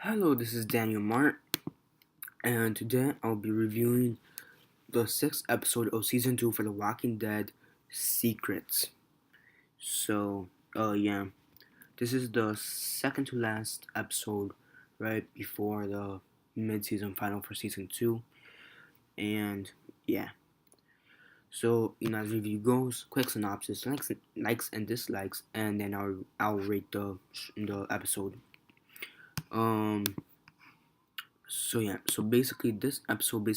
Hello, this is Daniel Mart, and today I'll be reviewing the sixth episode of season 2 for The Walking Dead Secrets. So, yeah, this is the second to last episode right before the mid season final for season 2, and yeah. So, as review goes, quick synopsis, likes and dislikes, and then I'll rate the episode. Um, so yeah, so basically, this episode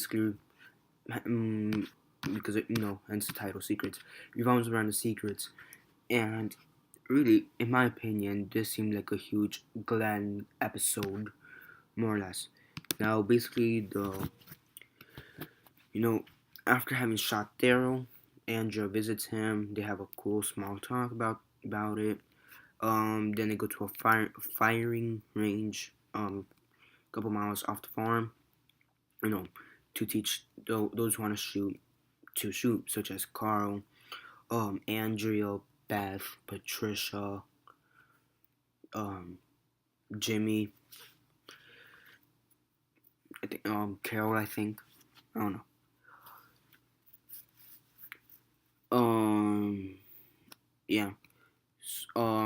um, because hence the title, Secrets, revolves around the secrets, and really, in my opinion, this seemed like a huge Glenn episode, more or less. Now, basically, you know, after having shot Daryl, Andrea visits him. They have a cool small talk about it. Then they go to a firing range, a couple miles off the farm. You know, to teach those who want to shoot, such as Carl, Andrea, Beth, Patricia, um, Jimmy, I think, Carol, I think. I don't know. Um, yeah.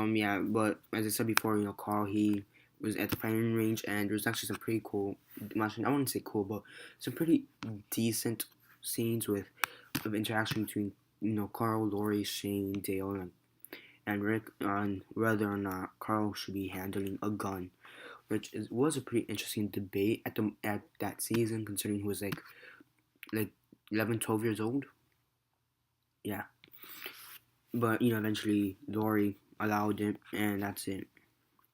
Yeah, but as I said before, Carl, he was at the firing range, and there's actually some pretty cool, I wouldn't say cool, but some pretty decent scenes of interaction between, Carl, Lori, Shane, Dale, and Rick on whether or not Carl should be handling a gun, was a pretty interesting debate at that season, considering he was like 11, 12 years old. Yeah, but eventually Lori allowed it, and that's it.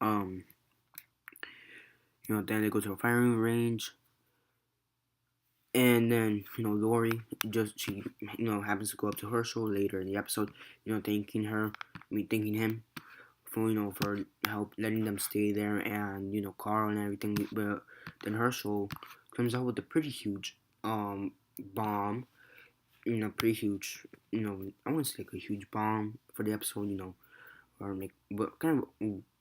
Um, then they go to a firing range, and then Lori just she happens to go up to Herschel later in the episode, thanking thanking him for for help letting them stay there, and Carl and everything. But then Herschel comes out with a pretty huge bomb, pretty huge. I wouldn't say like a huge bomb for the episode, or like, but kind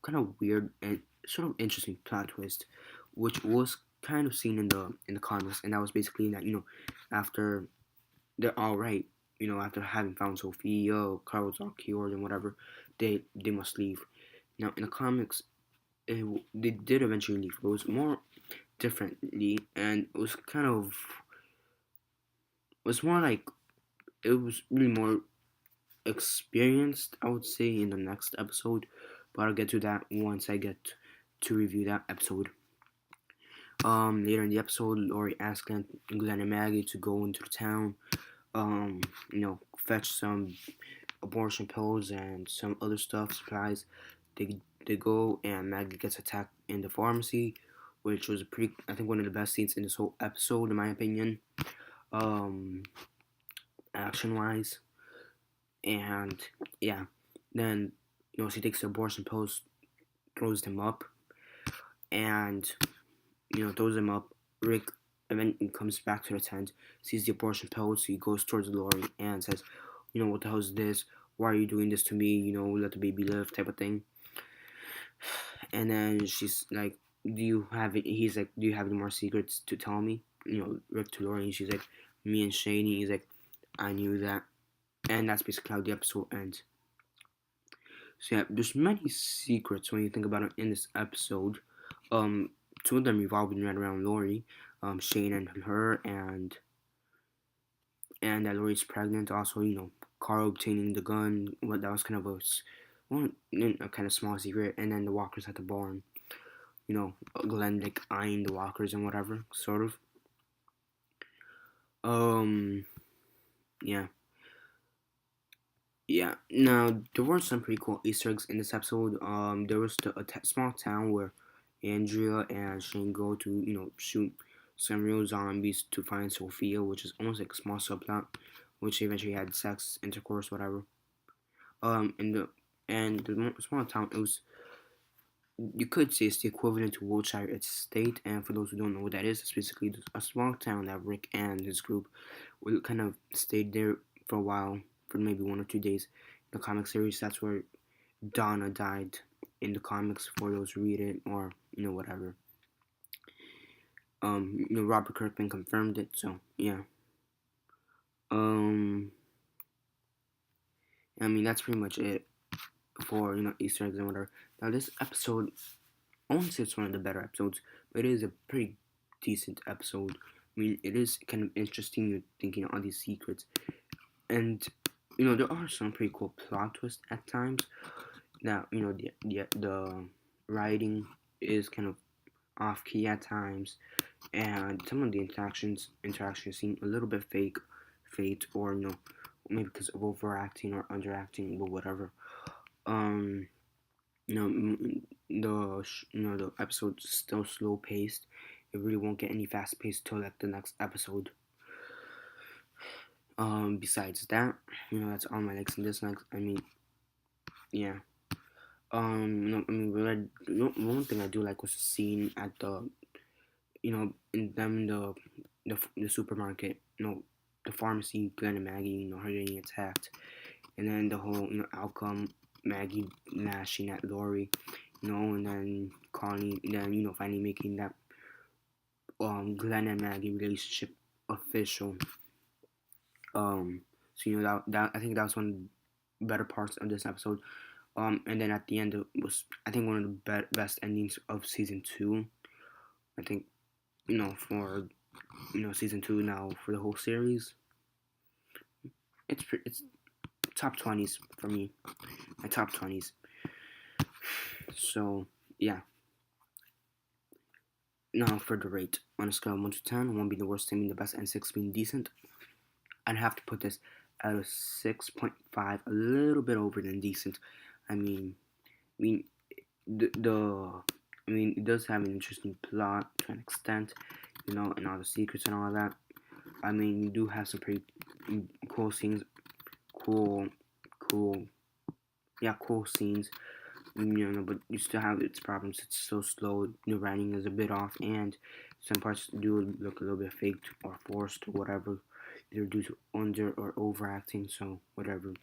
of weird and sort of interesting plot twist, which was kind of seen in the comics, and that was basically that after they're all right, after having found Sophia, Carl's all cured and whatever, they must leave. Now in the comics, they did eventually leave, but it was more differently, and it was more like it was really more experienced, I would say, in the next episode, but I'll get to that once I get to review that episode. Later in the episode, Lori asks Glenn and Maggie to go into the town, fetch some abortion pills and some other stuff, supplies. They go, and Maggie gets attacked in the pharmacy, which was I think, one of the best scenes in this whole episode, in my opinion, um, action wise. And yeah, then she takes the abortion pills, throws them up, and throws them up. Rick eventually comes back to the tent, sees the abortion pills, so he goes towards Lori and says, what the hell is this? Why are you doing this to me? Let the baby live, type of thing. And then she's like, do you have it? He's like, do you have any more secrets to tell me? Rick to Lori, and she's like, me and Shani. He's like, I knew that. And that's basically how the episode ends. So yeah, there's many secrets when you think about it in this episode. Two of them revolving right around Lori, Shane and her, and that Lori's pregnant. Also, Carl obtaining the gun. Well, that was kind of a kind of small secret. And then the walkers at the barn. Glenn like eyeing the walkers and whatever, sort of. Yeah. Yeah. Now there were some pretty cool Easter eggs in this episode. There was small town where Andrea and Shane go to shoot some real zombies to find Sophia, which is almost like a small subplot, which eventually had sex, intercourse, whatever. In the small town, it was, you could say, it's the equivalent to Wiltshire Estate, and for those who don't know what that is, it's basically a small town that Rick and his group will kind of stayed there for a while, for maybe 1 or 2 days. In the comic series, that's where Donna died in the comics, for those who read it, or whatever. Robert Kirkman confirmed it. So yeah. Um, I mean that's pretty much it for Easter eggs and whatever. Now this episode, I won't say it's one of the better episodes, but it is a pretty decent episode. I mean, it is kind of interesting. You're thinking all these secrets, and there are some pretty cool plot twists at times. Now the writing is kind of off key at times, and some of the interactions seem a little bit fake, or maybe because of overacting or underacting, but whatever. Um, the episode's still slow paced. It really won't get any fast paced till like the next episode. Besides that, that's all my likes and dislikes. I mean, yeah. One thing I do like was the scene at the, in them the supermarket, the pharmacy, Glenn and Maggie, her getting attacked, and then the whole, outcome, Maggie gnashing at Lori, and then Connie, then finally making that Glenn and Maggie relationship official. So that I think that was one of the better parts of this episode. And then at the end, it was, I think, one of the best endings of season 2. I think, for season 2 now for the whole series. It's top 20s for me. My top 20s. So yeah. Now for the rate on a scale of 1 to 10, 1 being the worst, 10 being the best, and 6 being decent. I'd have to put this at a 6.5, a little bit over than decent. I mean, it does have an interesting plot to an extent, and all the secrets and all that. I mean, you do have some pretty cool scenes, cool scenes, but you still have its problems. It's so slow, the writing is a bit off, and some parts do look a little bit faked or forced or whatever, either due to under or overacting, so whatever.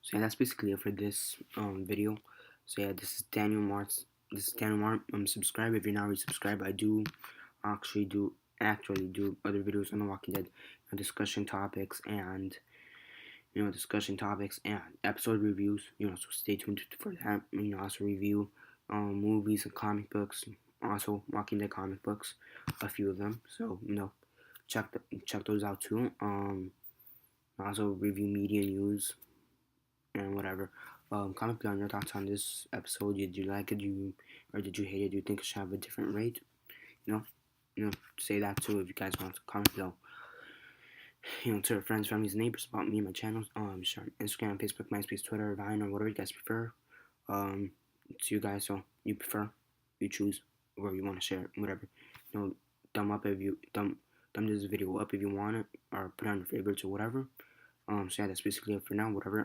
So yeah, that's basically it for this video. So yeah, this is Daniel Mart. Subscribe if you're not already subscribed. I do actually do other videos on The Walking Dead, discussion topics and episode reviews. So stay tuned for that. Also review movies and comic books. Also Walking Dead comic books, a few of them. So check those out too. Also review media news and whatever. Comment below on your thoughts on this episode. Did you like it? Or did you hate it? Do you think it should have a different rate? Say that too if you guys want to comment below. To your friends, families, and neighbors about me and my channels. Sure, Instagram, Facebook, MySpace, Twitter, Vine, or whatever you guys prefer. To you guys, so you prefer, you choose where you want to share it, whatever. Thumb up if you thumb this video up if you want it, or put on your favorites or whatever. So yeah, that's basically it for now. Whatever.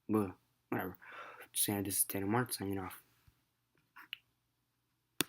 But whatever. So yeah, this is Daniel Mart signing off.